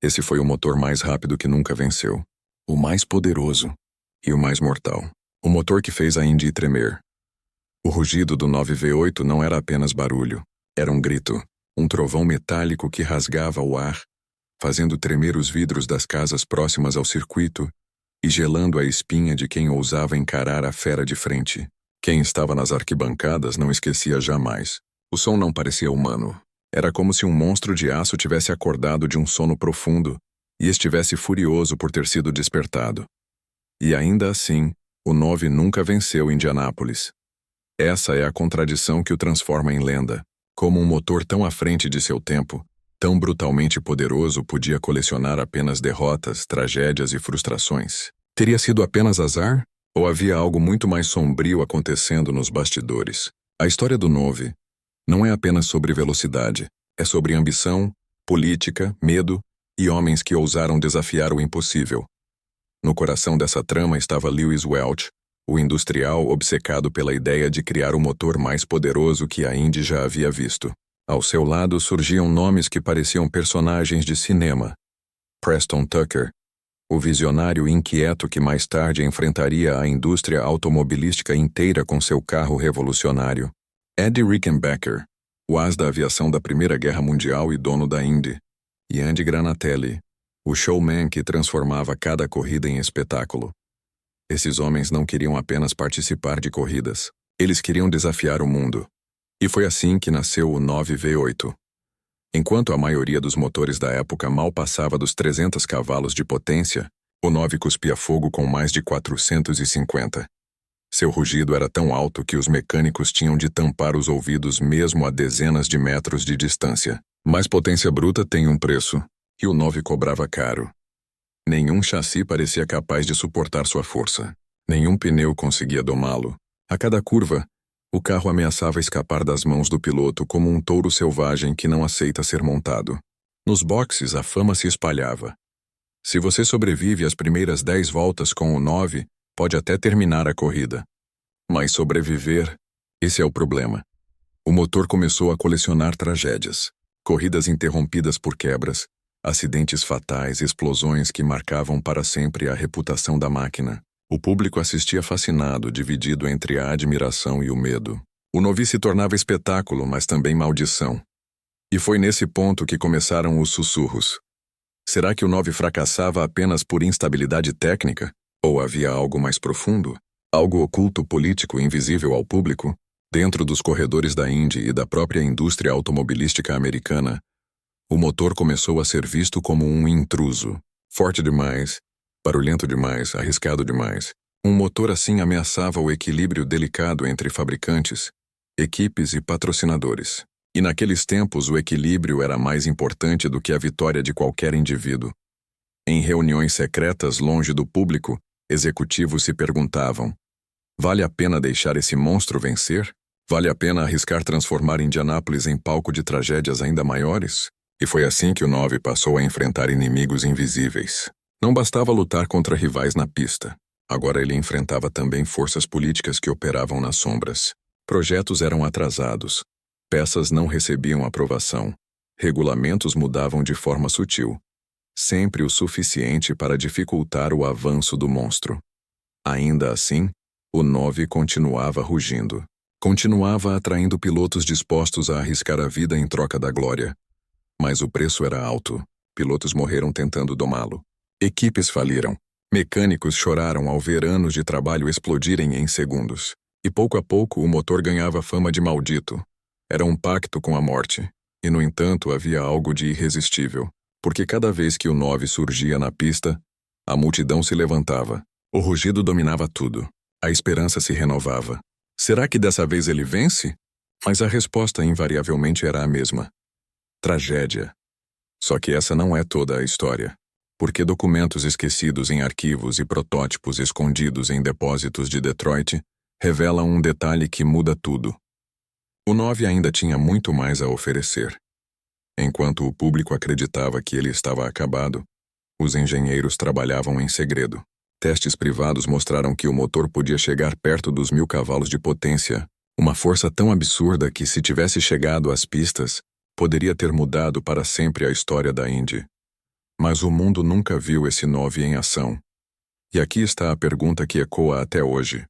Esse foi o motor mais rápido que nunca venceu. O mais poderoso. E o mais mortal. O motor que fez a Indy tremer. O rugido do 9V8 não era apenas barulho. Era um grito. Um trovão metálico que rasgava o ar, fazendo tremer os vidros das casas próximas ao circuito e gelando a espinha de quem ousava encarar a fera de frente. Quem estava nas arquibancadas não esquecia jamais. O som não parecia humano. Era como se um monstro de aço tivesse acordado de um sono profundo e estivesse furioso por ter sido despertado. E ainda assim, o 9 nunca venceu Indianápolis. Essa é a contradição que o transforma em lenda. Como um motor tão à frente de seu tempo, tão brutalmente poderoso, podia colecionar apenas derrotas, tragédias e frustrações. Teria sido apenas azar? Ou havia algo muito mais sombrio acontecendo nos bastidores? A história do 9 não é apenas sobre velocidade. É sobre ambição, política, medo e homens que ousaram desafiar o impossível. No coração dessa trama estava Lewis Welch, o industrial obcecado pela ideia de criar o motor mais poderoso que a Indy já havia visto. Ao seu lado surgiam nomes que pareciam personagens de cinema. Preston Tucker, o visionário inquieto que mais tarde enfrentaria a indústria automobilística inteira com seu carro revolucionário. Eddie Rickenbacker, o as da aviação da Primeira Guerra Mundial e dono da Indy. E Andy Granatelli, o showman que transformava cada corrida em espetáculo. Esses homens não queriam apenas participar de corridas. Eles queriam desafiar o mundo. E foi assim que nasceu o 9V8. Enquanto a maioria dos motores da época mal passava dos 300 cavalos de potência, o 9 cuspia fogo com mais de 450. Seu rugido era tão alto que os mecânicos tinham de tampar os ouvidos mesmo a dezenas de metros de distância. Mas potência bruta tem um preço, e o 9 cobrava caro. Nenhum chassi parecia capaz de suportar sua força. Nenhum pneu conseguia domá-lo. A cada curva, o carro ameaçava escapar das mãos do piloto como um touro selvagem que não aceita ser montado. Nos boxes, a fama se espalhava. Se você sobrevive às primeiras 10 voltas com o 9, pode até terminar a corrida. Mas sobreviver, esse é o problema. O motor começou a colecionar tragédias. Corridas interrompidas por quebras, acidentes fatais, explosões que marcavam para sempre a reputação da máquina. O público assistia fascinado, dividido entre a admiração e o medo. O 9 se tornava espetáculo, mas também maldição. E foi nesse ponto que começaram os sussurros. Será que o 9 fracassava apenas por instabilidade técnica? Ou havia algo mais profundo? Algo oculto, político, invisível ao público? Dentro dos corredores da Indy e da própria indústria automobilística americana, o motor começou a ser visto como um intruso. Forte demais, barulhento demais, arriscado demais. Um motor assim ameaçava o equilíbrio delicado entre fabricantes, equipes e patrocinadores. E naqueles tempos o equilíbrio era mais importante do que a vitória de qualquer indivíduo. Em reuniões secretas longe do público, executivos se perguntavam: vale a pena deixar esse monstro vencer? Vale a pena arriscar transformar Indianápolis em palco de tragédias ainda maiores? E foi assim que o 9 passou a enfrentar inimigos invisíveis. Não bastava lutar contra rivais na pista. Agora ele enfrentava também forças políticas que operavam nas sombras. Projetos eram atrasados. Peças não recebiam aprovação. Regulamentos mudavam de forma sutil. Sempre o suficiente para dificultar o avanço do monstro. Ainda assim, o 9 continuava rugindo. Continuava atraindo pilotos dispostos a arriscar a vida em troca da glória. Mas o preço era alto. Pilotos morreram tentando domá-lo. Equipes faliram. Mecânicos choraram ao ver anos de trabalho explodirem em segundos. E pouco a pouco o motor ganhava fama de maldito. Era um pacto com a morte. E no entanto havia algo de irresistível. Porque cada vez que o 9 surgia na pista, a multidão se levantava. O rugido dominava tudo. A esperança se renovava. Será que dessa vez ele vence? Mas a resposta invariavelmente era a mesma. Tragédia. Só que essa não é toda a história. Porque documentos esquecidos em arquivos e protótipos escondidos em depósitos de Detroit revelam um detalhe que muda tudo. O 9 ainda tinha muito mais a oferecer. Enquanto o público acreditava que ele estava acabado, os engenheiros trabalhavam em segredo. Testes privados mostraram que o motor podia chegar perto dos 1000 cavalos de potência, uma força tão absurda que, se tivesse chegado às pistas, poderia ter mudado para sempre a história da Indy. Mas o mundo nunca viu esse 9 em ação. E aqui está a pergunta que ecoa até hoje.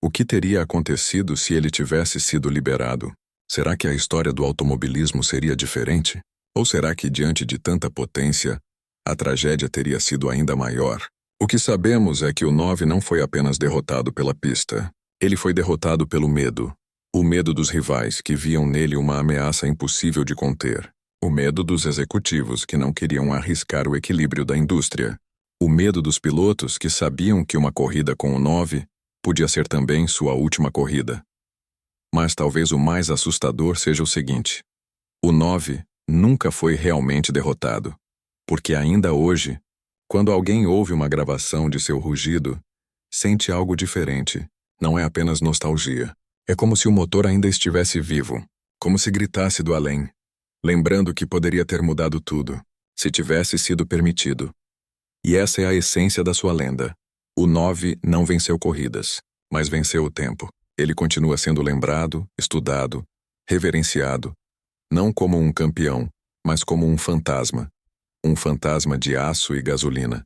O que teria acontecido se ele tivesse sido liberado? Será que a história do automobilismo seria diferente? Ou será que, diante de tanta potência, a tragédia teria sido ainda maior? O que sabemos é que o 9 não foi apenas derrotado pela pista. Ele foi derrotado pelo medo. O medo dos rivais, que viam nele uma ameaça impossível de conter. O medo dos executivos, que não queriam arriscar o equilíbrio da indústria. O medo dos pilotos, que sabiam que uma corrida com o 9 podia ser também sua última corrida. Mas talvez o mais assustador seja o seguinte: o 9 nunca foi realmente derrotado. Porque ainda hoje, quando alguém ouve uma gravação de seu rugido, sente algo diferente. Não é apenas nostalgia. É como se o motor ainda estivesse vivo. Como se gritasse do além. Lembrando que poderia ter mudado tudo, se tivesse sido permitido. E essa é a essência da sua lenda. O 9 não venceu corridas, mas venceu o tempo. Ele continua sendo lembrado, estudado, reverenciado, não como um campeão, mas como um fantasma. Um fantasma de aço e gasolina.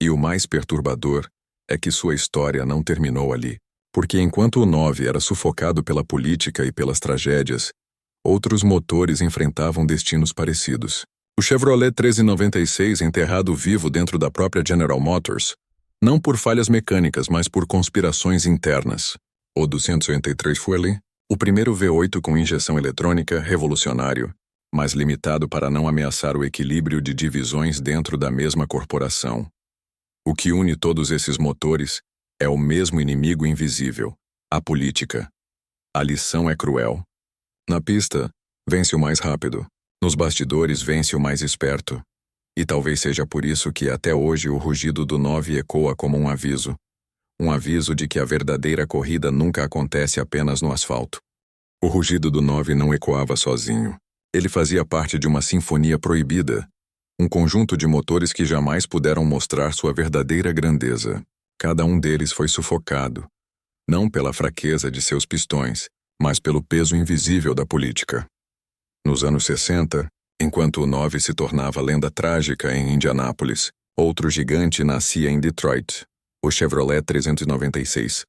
E o mais perturbador é que sua história não terminou ali. Porque enquanto o 9 era sufocado pela política e pelas tragédias, outros motores enfrentavam destinos parecidos. O Chevrolet 1396, enterrado vivo dentro da própria General Motors, não por falhas mecânicas, mas por conspirações internas. O 283 Fueli, o primeiro V8 com injeção eletrônica, revolucionário, mas limitado para não ameaçar o equilíbrio de divisões dentro da mesma corporação. O que une todos esses motores é o mesmo inimigo invisível, a política. A lição é cruel. Na pista, vence o mais rápido. Nos bastidores, vence o mais esperto. E talvez seja por isso que até hoje o rugido do 9 ecoa como um aviso. Um aviso de que a verdadeira corrida nunca acontece apenas no asfalto. O rugido do 9 não ecoava sozinho. Ele fazia parte de uma sinfonia proibida. Um conjunto de motores que jamais puderam mostrar sua verdadeira grandeza. Cada um deles foi sufocado. Não pela fraqueza de seus pistões, mas pelo peso invisível da política. Nos anos 60, enquanto o 9 se tornava lenda trágica em Indianápolis, outro gigante nascia em Detroit, o Chevrolet 396.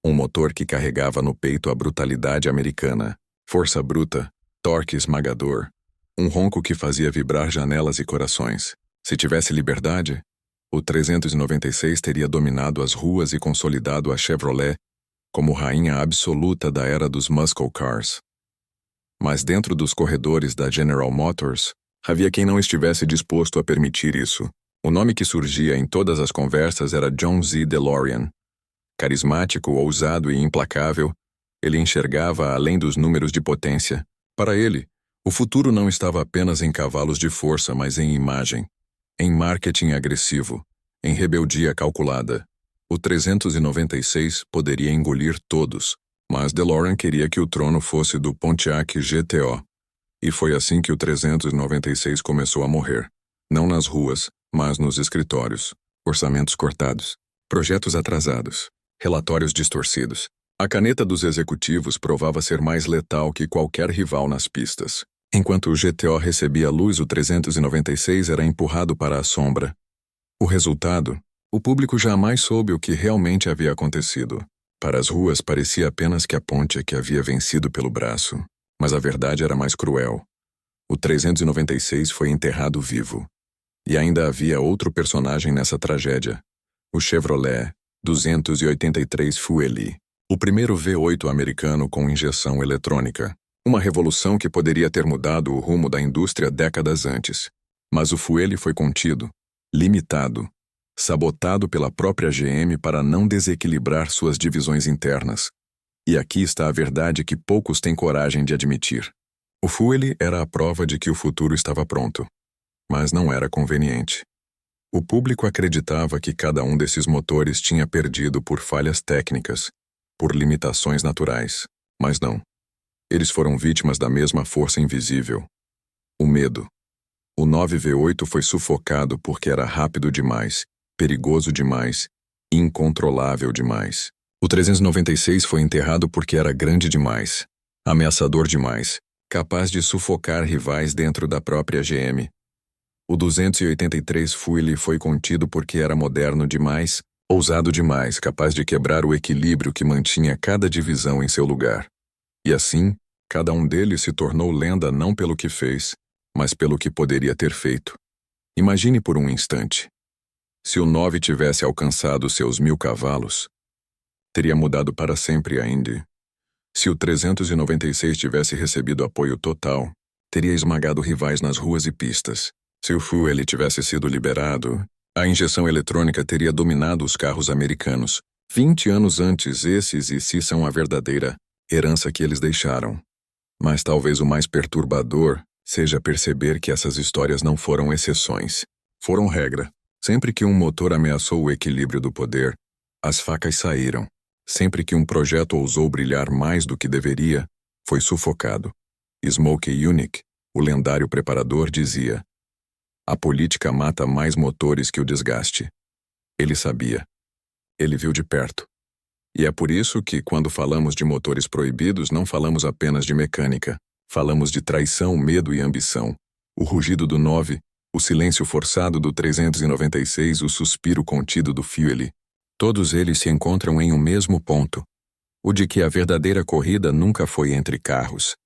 Um motor que carregava no peito a brutalidade americana, força bruta, torque esmagador, um ronco que fazia vibrar janelas e corações. Se tivesse liberdade, o 396 teria dominado as ruas e consolidado a Chevrolet como rainha absoluta da era dos muscle cars. Mas dentro dos corredores da General Motors, havia quem não estivesse disposto a permitir isso. O nome que surgia em todas as conversas era John Z. DeLorean. Carismático, ousado e implacável, ele enxergava além dos números de potência. Para ele, o futuro não estava apenas em cavalos de força, mas em imagem, em marketing agressivo, em rebeldia calculada. O 396 poderia engolir todos, mas DeLorean queria que o trono fosse do Pontiac GTO. E foi assim que o 396 começou a morrer. Não nas ruas, mas nos escritórios. Orçamentos cortados, projetos atrasados, relatórios distorcidos. A caneta dos executivos provava ser mais letal que qualquer rival nas pistas. Enquanto o GTO recebia luz, o 396 era empurrado para a sombra. O resultado? O público jamais soube o que realmente havia acontecido. Para as ruas parecia apenas que a Pontiac havia vencido pelo braço, mas a verdade era mais cruel. O 396 foi enterrado vivo. E ainda havia outro personagem nessa tragédia. O Chevrolet 283 Fueli. O primeiro V8 americano com injeção eletrônica. Uma revolução que poderia ter mudado o rumo da indústria décadas antes. Mas o Fueli foi contido, limitado, sabotado pela própria GM para não desequilibrar suas divisões internas. E aqui está a verdade que poucos têm coragem de admitir. O Fueli era a prova de que o futuro estava pronto. Mas não era conveniente. O público acreditava que cada um desses motores tinha perdido por falhas técnicas, por limitações naturais. Mas não. Eles foram vítimas da mesma força invisível. O medo. O 9V8 foi sufocado porque era rápido demais, perigoso demais, incontrolável demais. O 396 foi enterrado porque era grande demais, ameaçador demais, capaz de sufocar rivais dentro da própria GM. O 283 Fuile foi contido porque era moderno demais, ousado demais, capaz de quebrar o equilíbrio que mantinha cada divisão em seu lugar. E assim, cada um deles se tornou lenda não pelo que fez, mas pelo que poderia ter feito. Imagine por um instante. Se o 9 tivesse alcançado seus 1000 cavalos, teria mudado para sempre a Indy. Se o 396 tivesse recebido apoio total, teria esmagado rivais nas ruas e pistas. Se o Fuel tivesse sido liberado, a injeção eletrônica teria dominado os carros americanos. 20 anos antes, esses e se são a verdadeira herança que eles deixaram. Mas talvez o mais perturbador seja perceber que essas histórias não foram exceções. Foram regra. Sempre que um motor ameaçou o equilíbrio do poder, as facas saíram. Sempre que um projeto ousou brilhar mais do que deveria, foi sufocado. Smokey Yunick, o lendário preparador, dizia: a política mata mais motores que o desgaste. Ele sabia. Ele viu de perto. E é por isso que, quando falamos de motores proibidos, não falamos apenas de mecânica. Falamos de traição, medo e ambição. O rugido do 9, o silêncio forçado do 396, o suspiro contido do Fuel. Todos eles se encontram em um mesmo ponto. O de que a verdadeira corrida nunca foi entre carros.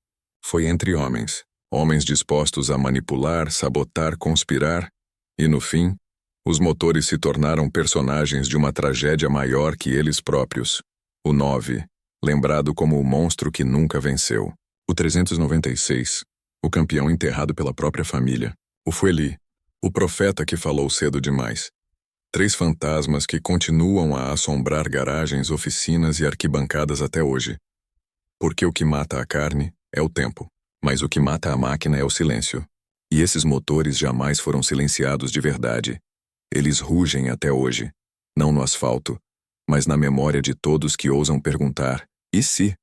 Foi entre homens. Homens dispostos a manipular, sabotar, conspirar. E, no fim, os motores se tornaram personagens de uma tragédia maior que eles próprios. O 9, lembrado como o monstro que nunca venceu. O 396, o campeão enterrado pela própria família. O Fueli, o profeta que falou cedo demais. 3 fantasmas que continuam a assombrar garagens, oficinas e arquibancadas até hoje. Porque o que mata a carne é o tempo, mas o que mata a máquina é o silêncio. E esses motores jamais foram silenciados de verdade. Eles rugem até hoje, não no asfalto, mas na memória de todos que ousam perguntar: e se?